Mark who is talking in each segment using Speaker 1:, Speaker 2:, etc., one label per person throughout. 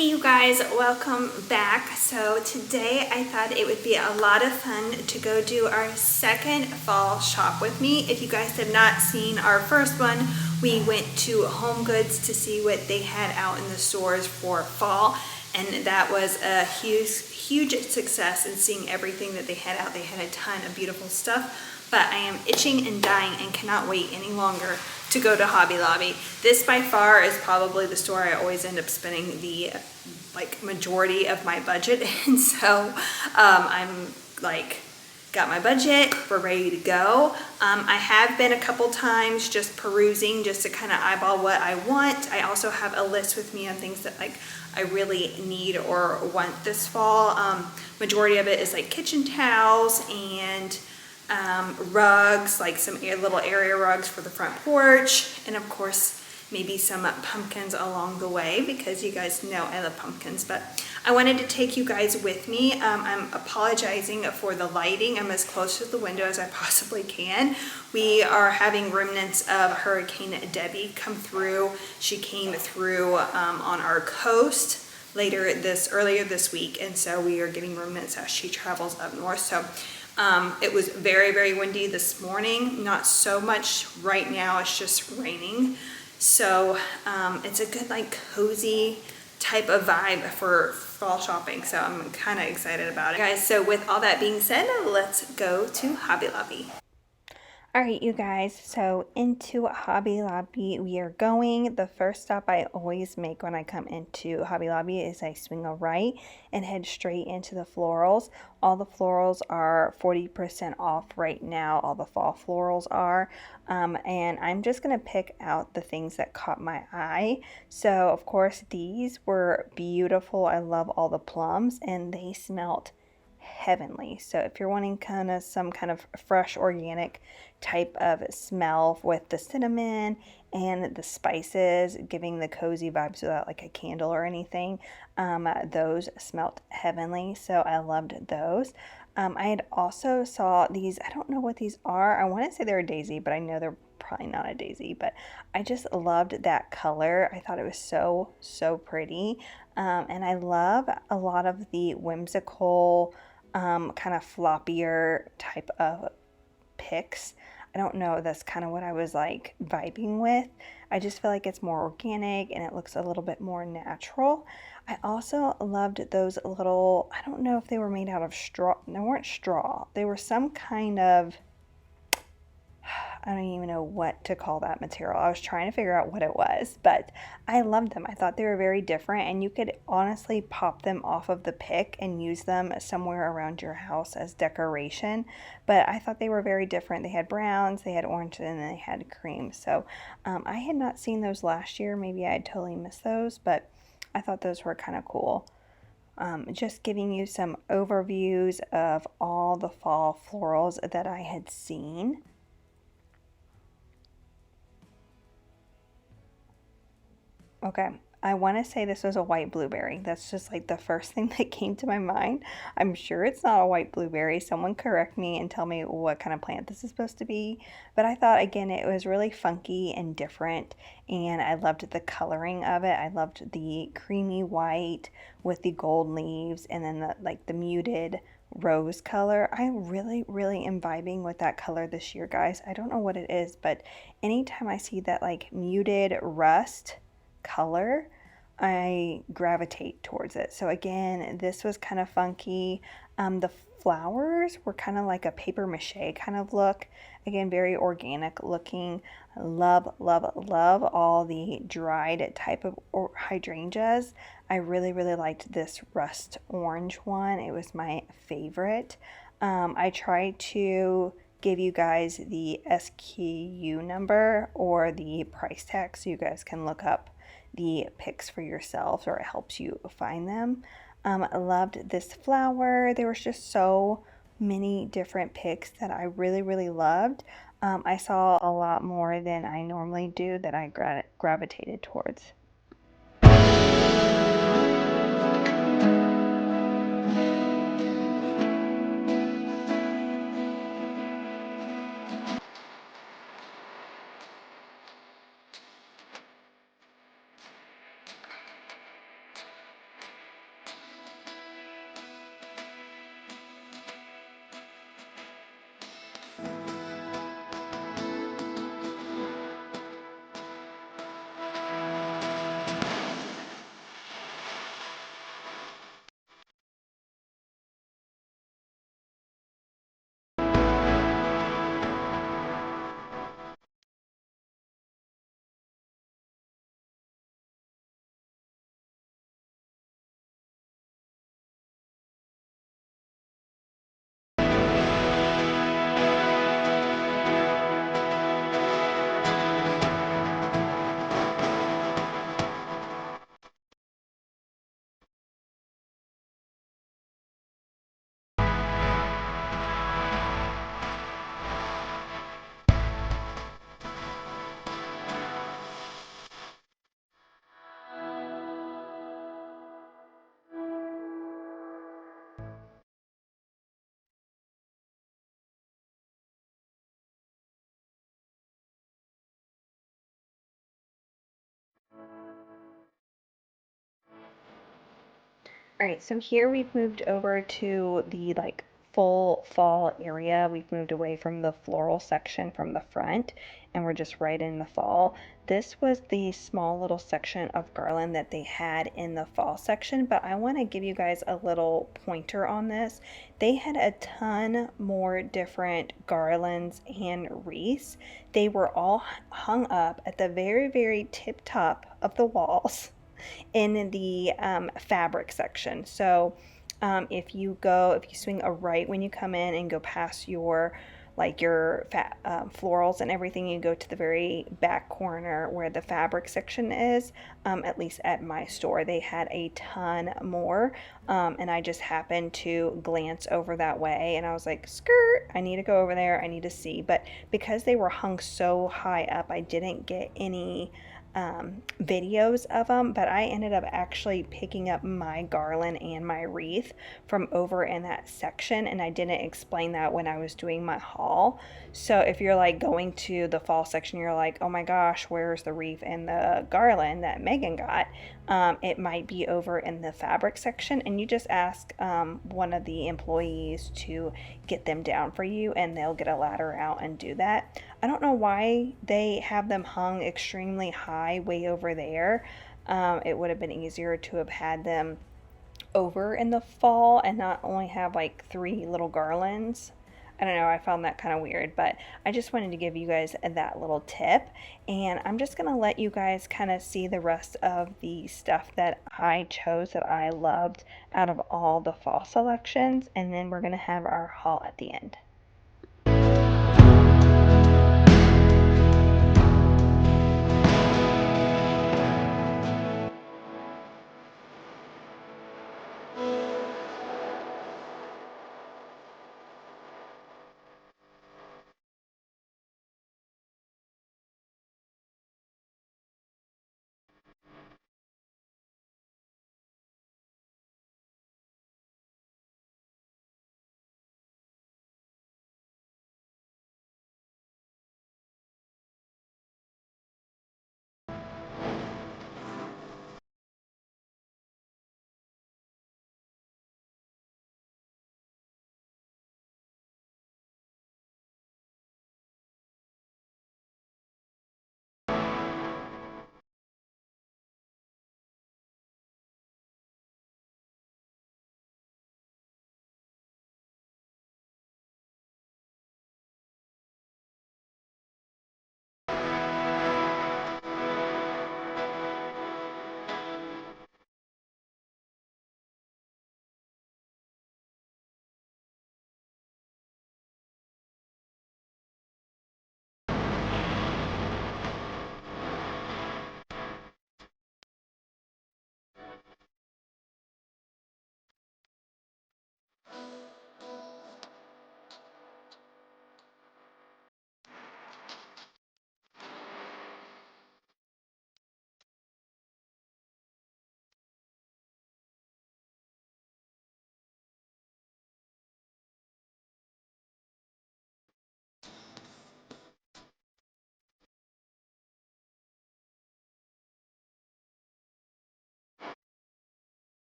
Speaker 1: Hey you guys, welcome back. So today I thought it would be a lot of fun to go do our second fall shop with me. If you guys have not seen our first one, we went to Home Goods to see what they had out in the stores for fall, and that was a huge success in seeing everything that they had out. They had a ton of beautiful stuff, but I am itching and dying and cannot wait any longer to go to Hobby Lobby. This by far is probably the store I always end up spending the majority of my budget in. So I'm got my budget, we're ready to go. I have been a couple times just perusing just to kind of eyeball what I want. I also have a list with me on things that I really need or want this fall. Majority of it is like kitchen towels and rugs, like some little area rugs for the front porch, and of course maybe some pumpkins along the way, because you guys know I love pumpkins. But I wanted to take you guys with me. I'm apologizing for the lighting. I'm as close to the window as I possibly can. We are having remnants of Hurricane Debbie come through. She came through on our coast earlier this week, and so we are getting remnants as she travels up north. So it was very windy this morning, not so much right now, it's just raining. So it's a good cozy type of vibe for fall shopping, so I'm kind of excited about it, guys. So with all that being said, let's go to Hobby Lobby. Alright you guys, so into Hobby Lobby we are going. The first stop I always make when I come into Hobby Lobby is I swing a right and head straight into the florals. All the florals are 40% off right now, all the fall florals are. And I'm just going to pick out the things that caught my eye. So of course these were beautiful. I love all the plums and they smelled heavenly. So if you're wanting some kind of fresh organic type of smell with the cinnamon and the spices, giving the cozy vibes without like a candle or anything, those smelled heavenly. So I loved those. I had also saw these, I don't know what these are. I want to say they're a daisy, but I know they're probably not a daisy, but I just loved that color. I thought it was so pretty. And I love a lot of the whimsical kind of floppier type of picks. I don't know, that's kind of what I was like vibing with. I just feel like it's more organic and it looks a little bit more natural. I also loved those little, I don't know if they were made out of straw. They weren't straw. They were some kind of, I don't even know what to call that material. I was trying to figure out what it was, but I loved them. I thought they were very different, and you could honestly pop them off of the pick and use them somewhere around your house as decoration. But I thought they were very different. They had browns, they had orange, and they had cream. So I had not seen those last year. Maybe I had totally missed those, but I thought those were kind of cool. Just giving you some overviews of all the fall florals that I had seen. Okay, I want to say this was a white blueberry. That's just like the first thing that came to my mind. I'm sure it's not a white blueberry. Someone correct me and tell me what kind of plant this is supposed to be. But I thought, again, it was really funky and different, and I loved the coloring of it. I loved the creamy white with the gold leaves, and then the muted rose color. I really am vibing with that color this year, guys. I don't know what it is, but anytime I see that muted rust color, I gravitate towards it. So again, this was kind of funky. The flowers were kind of like a paper mache kind of look. Again, very organic looking. Love all the dried type of hydrangeas. I really liked this rust orange one. It was my favorite. I tried to give you guys the SKU number or the price tag so you guys can look up the picks for yourselves, or it helps you find them. I loved this flower. There was just so many different picks that I really loved. I saw a lot more than I normally do that I gravitated towards.
Speaker 2: All right, so here we've moved over to the like full fall area. We've moved away from the floral section from the front and we're just right in the fall. This was the small little section of garland that they had in the fall section, but I want to give you guys a little pointer on this. They had a ton more different garlands and wreaths. They were all hung up at the very, very tip top of the walls in the fabric section. So if you swing a right when you come in and go past your florals and everything, you go to the very back corner where the fabric section is. At least at my store, they had a ton more, and I just happened to glance over that way, and I was like, "Skirt! I need to go over there. I need to see." But because they were hung so high up, I didn't get any videos of them, but I ended up actually picking up my garland and my wreath from over in that section, and I didn't explain that when I was doing my haul. So if you're like going to the fall section, you're like, oh my gosh, where's the wreath and the garland that Megan got? It might be over in the fabric section, and you just ask one of the employees to get them down for you, and they'll get a ladder out and do that. I don't know why they have them hung extremely high way over there. It would have been easier to have had them over in the fall and not only have like three little garlands. I don't know, I found that kind of weird, but I just wanted to give you guys that little tip. And I'm just going to let you guys kind of see the rest of the stuff that I chose that I loved out of all the fall selections. And then we're going to have our haul at the end.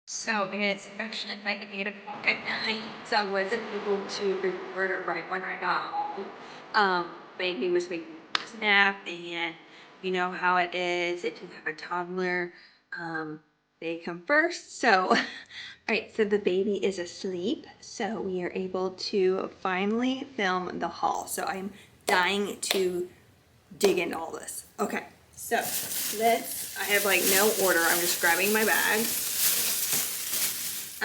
Speaker 3: So it's actually like 8 o'clock at night, so I wasn't able to record it right when I got home. Baby was making a nap, and you know how it is if you have a toddler, they come first. So, all right, so the baby is asleep, so we are able to finally film the haul. So I'm dying to dig into all this. Okay, so I have like no order. I'm just grabbing my bag.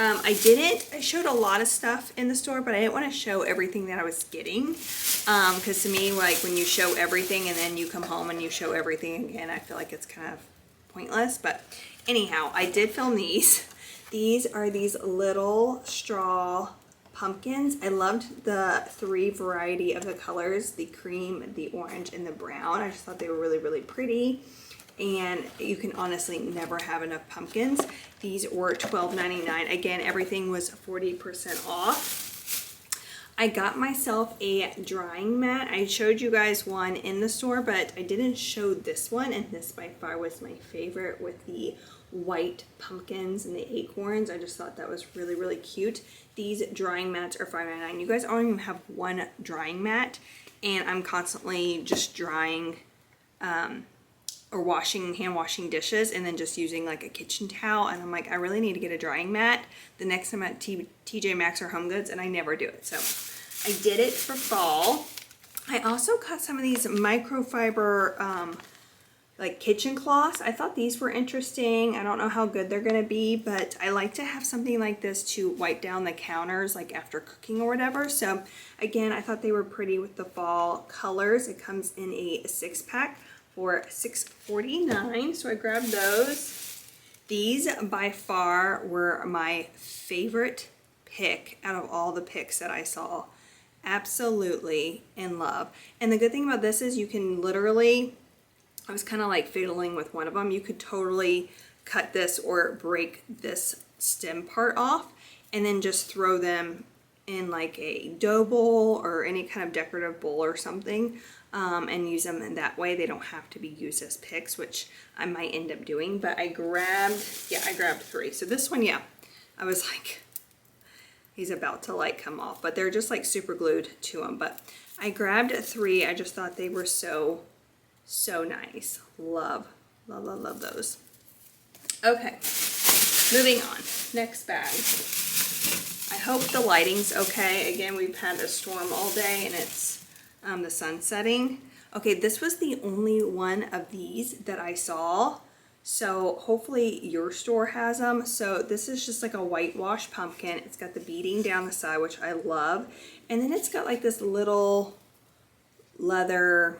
Speaker 3: I showed a lot of stuff in the store, but I didn't want to show everything that I was getting. Because to me, like when you show everything and then you come home and you show everything again, I feel like it's kind of pointless. But anyhow, I did film these. These are these little straw pumpkins. I loved the three variety of the colors, the cream, the orange, and the brown. I just thought they were really, really pretty. And you can honestly never have enough pumpkins. These were $12.99. Again, everything was 40% off.
Speaker 1: I got myself a drying mat. I showed you guys one in the store, but I didn't show this one, and this by far was my favorite with the white pumpkins and the acorns. I just thought that was really, really cute. These drying mats are $5.99. You guys don't even have one drying mat, and I'm constantly just drying or hand washing dishes and then just using like a kitchen towel, and I'm like, I really need to get a drying mat the next time at TJ Maxx or Home Goods, and I never do it. So I did it for fall. I also got some of these microfiber like kitchen cloths. I thought these were interesting. I don't know how good they're gonna be, but I like to have something like this to wipe down the counters like after cooking or whatever. So again, I thought they were pretty with the fall colors. It comes in a 6-pack for $6.49, so I grabbed those. These by far were my favorite pick out of all the picks that I saw. Absolutely in love. And the good thing about this is you can literally, I was kind of like fiddling with one of them, you could totally cut this or break this stem part off and then just throw them in like a dough bowl or any kind of decorative bowl or something. And use them in that way. They don't have to be used as picks, which I might end up doing, but I grabbed 3. So this one, yeah, I was like, he's about to like come off, but they're just like super glued to them. But I grabbed 3. I just thought they were so nice. Love those. Okay, moving on. Next bag. I hope the lighting's okay. Again, we've had a storm all day and it's the sun setting. Okay, this was the only one of these that I saw, so hopefully your store has them. So this is just like a whitewash pumpkin. It's got the beading down the side, which I love, and then it's got like this little leather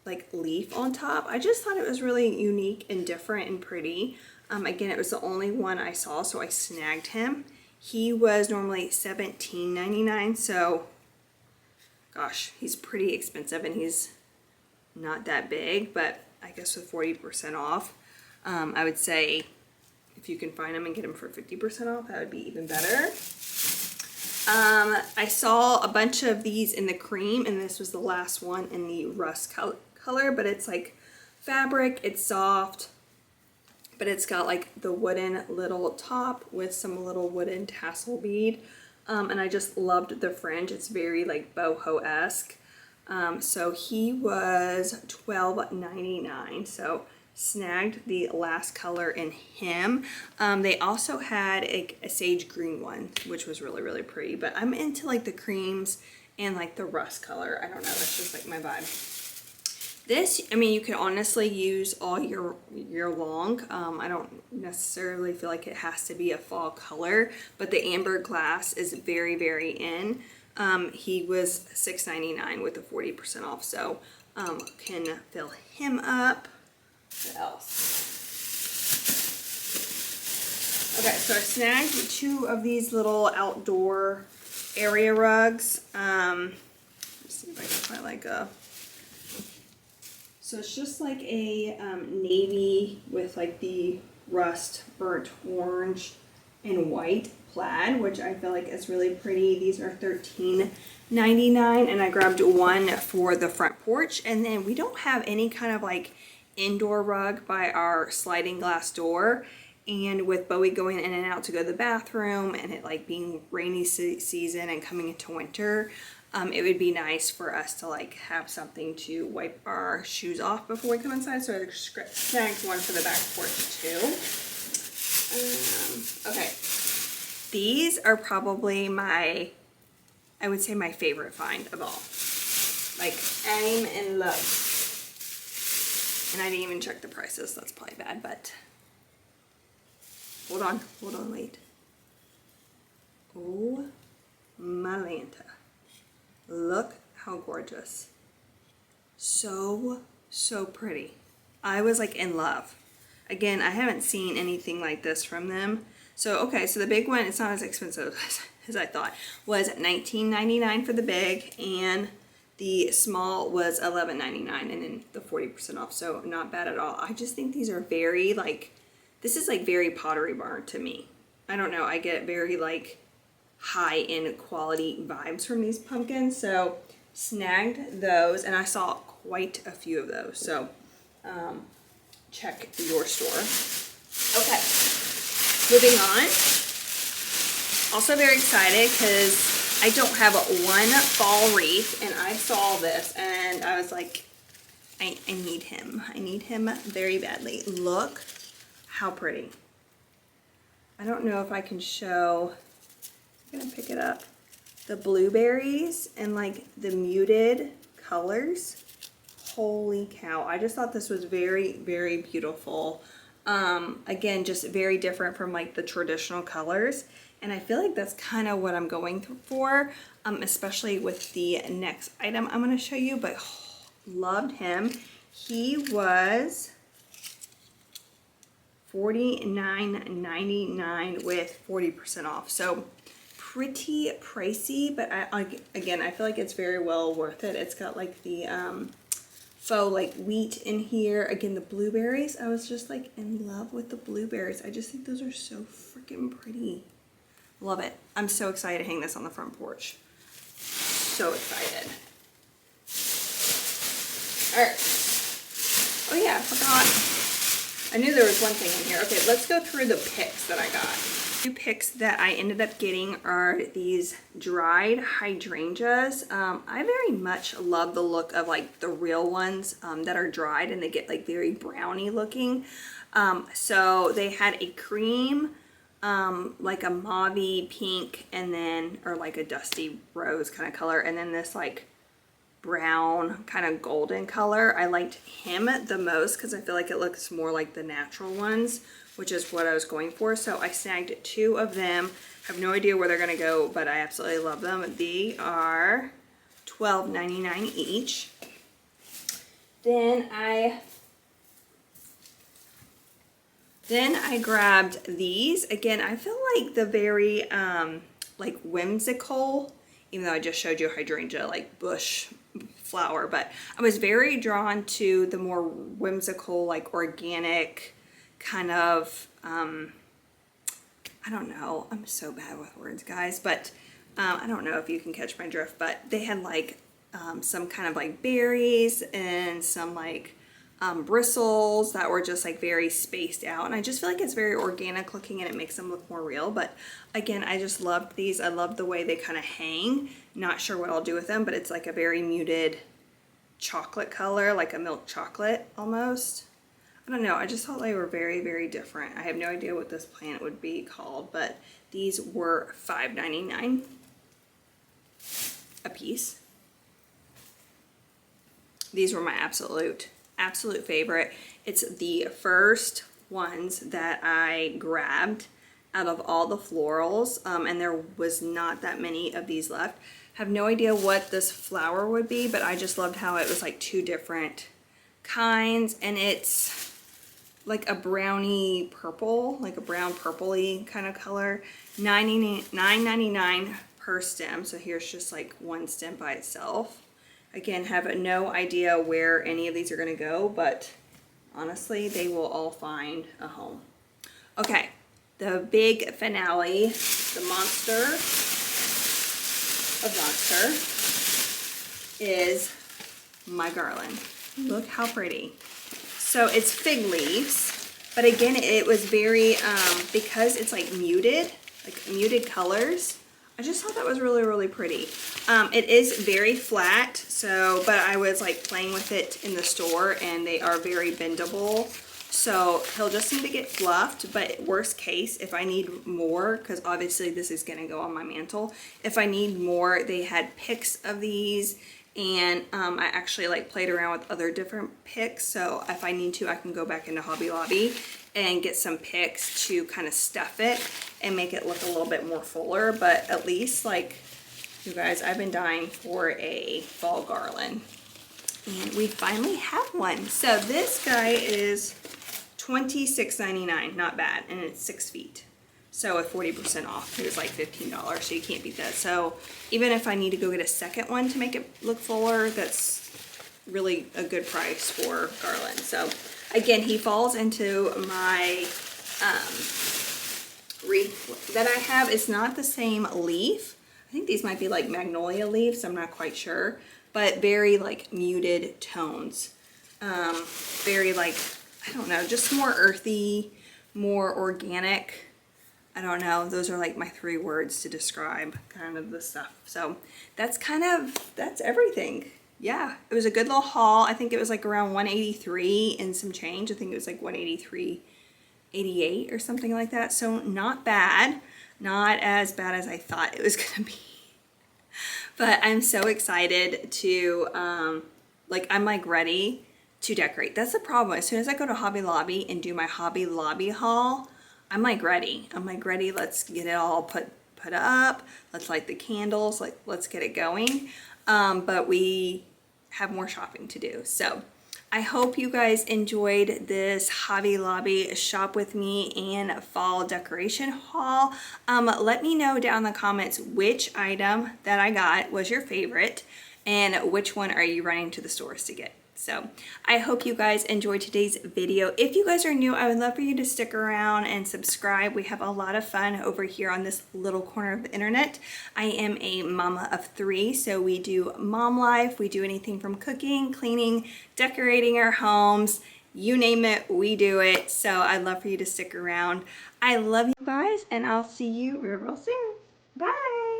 Speaker 1: like leaf on top. I just thought it was really unique and different and pretty. Again, it was the only one I saw, so I snagged him. He was normally $17.99, so gosh, he's pretty expensive and he's not that big, but I guess with 40% off, I would say if you can find them and get them for 50% off, that would be even better. I saw a bunch of these in the cream, and this was the last one in the rust color, but it's like fabric, it's soft, but it's got like the wooden little top with some little wooden tassel bead. And I just loved the fringe. It's very like boho-esque. So he was $12.99. So snagged the last color in him. They also had a sage green one, which was really, really pretty. But I'm into like the creams and like the rust color. I don't know, that's just like my vibe. This, I mean, you can honestly use all year long. I don't necessarily feel like it has to be a fall color, but the amber glass is very, very in. He was $6.99 with a 40% off, so can fill him up. What else? Okay, so I snagged 2 of these little outdoor area rugs. Let's see if I can find like a... So it's just like a navy with like the rust burnt orange and white plaid, which I feel like is really pretty. These are $13.99, and I grabbed one for the front porch. And then we don't have any kind of like indoor rug by our sliding glass door. And with Bowie going in and out to go to the bathroom and it like being rainy season and coming into winter, it would be nice for us to like have something to wipe our shoes off before we come inside. So I snagged one for the back porch too. Okay, these are probably I would say my favorite find of all. Like, I'm in love. And I didn't even check the prices. That's probably bad, but hold on, wait. Oh, my Lanta. Look how gorgeous. So pretty. I was like in love. Again, I haven't seen anything like this from them. So, okay, so the big one, it's not as expensive as I thought, was $19.99 for the big, and the small was $11.99, and then the 40% off, so not bad at all. I just think these are very, like, this is like very Pottery Barn to me. I don't know, I get very, like, high-end quality vibes from these pumpkins. So snagged those, and I saw quite a few of those. So check your store. Okay, moving on. Also very excited because I don't have one fall wreath, and I saw this and I was like, I need him. I need him very badly. Look how pretty. I don't know if I can show, I'm gonna pick it up, the blueberries and like the muted colors. Holy cow, I just thought this was very, very beautiful. Again, just very different from like the traditional colors. And I feel like that's kind of what I'm going for, especially with the next item I'm gonna show you, but loved him. He was $49.99 with 40% off. So pretty pricey, but again, I feel like it's very well worth it. It's got like the faux like wheat in here. Again, the blueberries, I was just like in love with the blueberries. I just think those are so freaking pretty. Love it. I'm so excited to hang this on the front porch. So excited. All right. Oh yeah, I forgot. I knew there was one thing in here. Okay, let's go through the picks that I got. Two picks that I ended up getting are these dried hydrangeas. I very much love the look of like the real ones that are dried, and they get like very browny looking. So they had a cream, like a mauve pink, and then, or like a dusty rose kind of color, and then this like brown kind of golden color. I liked him the most because I feel like it looks more like the natural ones, which is what I was going for. So I snagged two of them. I have no idea where they're gonna go, but I absolutely love them. They are $12.99 each. Then I grabbed these. Again, I feel like the very like whimsical, even though I just showed you a hydrangea like bush flower, but I was very drawn to the more whimsical, like organic kind of, I don't know, I'm so bad with words, guys, but I don't know if you can catch my drift, but they had like some kind of like berries and some like bristles that were just like very spaced out, and I just feel like it's very organic looking and it makes them look more real. But again, I just loved these. I love the way they kind of hang. Not sure what I'll do with them, but it's like a very muted chocolate color, like a milk chocolate almost. I don't know, I just thought they were very, very different. I have no idea what this plant would be called, but these were $5.99 a piece. These were my absolute favorite. It's the first ones that I grabbed out of all the florals, and there was not that many of these left. Have no idea what this flower would be, but I just loved how it was like two different kinds, and it's like a browny purple, like a brown purpley kind of color. $9.99 per stem. So here's just like one stem by itself. Again, have no idea where any of these are gonna go, but honestly, they will all find a home. Okay, the big finale, the monster of monster, is my garland. Look how pretty. So it's fig leaves, but again, it was very, because it's like muted colors, I just thought that was really, really pretty. It is very flat, so, but I was like playing with it in the store, and they are very bendable. So he'll just need to get fluffed, but worst case, if I need more, because obviously this is gonna go on my mantle, if I need more, they had picks of these, and I actually like played around with other different picks, so if I need to, I can go back into Hobby Lobby and get some picks to kind of stuff it and make it look a little bit more fuller. But at least, like, you guys, I've been dying for a fall garland, and we finally have one. So this guy is $26.99, not bad, and it's 6 feet. So with 40% off, it was like $15, so you can't beat that. So even if I need to go get a second one to make it look fuller, that's really a good price for garland. So again, he falls into my wreath that I have. It's not the same leaf. I think these might be like magnolia leaves, I'm not quite sure, but very like muted tones. Very like, I don't know, just more earthy, more organic. I don't know, those are like my 3 words to describe kind of the stuff. So that's everything. Yeah, it was a good little haul. I think it was like around 183 and some change. I think it was like 183.88 or something like that. So not bad, not as bad as I thought it was gonna be. But I'm so excited to, I'm like ready to decorate. That's the problem. As soon as I go to Hobby Lobby and do my Hobby Lobby haul, I'm like ready. I'm like ready. Let's get it all put up. Let's light the candles. Like, let's get it going. But we have more shopping to do. So I hope you guys enjoyed this Hobby Lobby shop with me and fall decoration haul. Let me know down in the comments which item that I got was your favorite and which one are you running to the stores to get. So I hope you guys enjoyed today's video. If you guys are new, I would love for you to stick around and subscribe. We have a lot of fun over here on this little corner of the internet. I am a mama of 3, so we do mom life. We do anything from cooking, cleaning, decorating our homes, you name it, we do it. So I'd love for you to stick around. I love you guys, and I'll see you real soon. Bye.